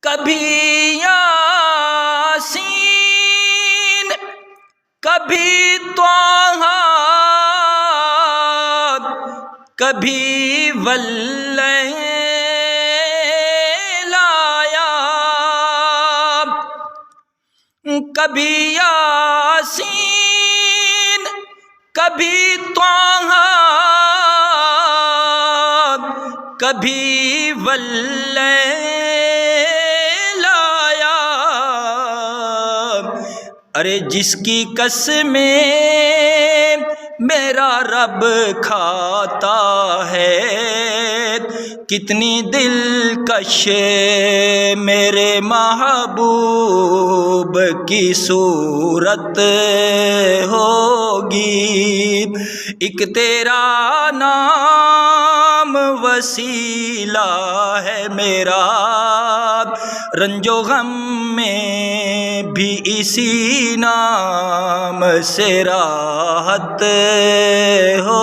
کبھی یاسین، کبھی طٰہٰ، کبھی واللیل آیا، کبھی یاسین، کبھی طٰہٰ، کبھی واللیل آیا۔ ارے جس کی قسمیں میرا رب کھاتا ہے، کتنی دلکش میرے محبوب کی صورت ہوگی۔ ایک تیرا نام وسیلہ ہے میرا، رنج و غم میں بھی اسی نام سے راحت ہو۔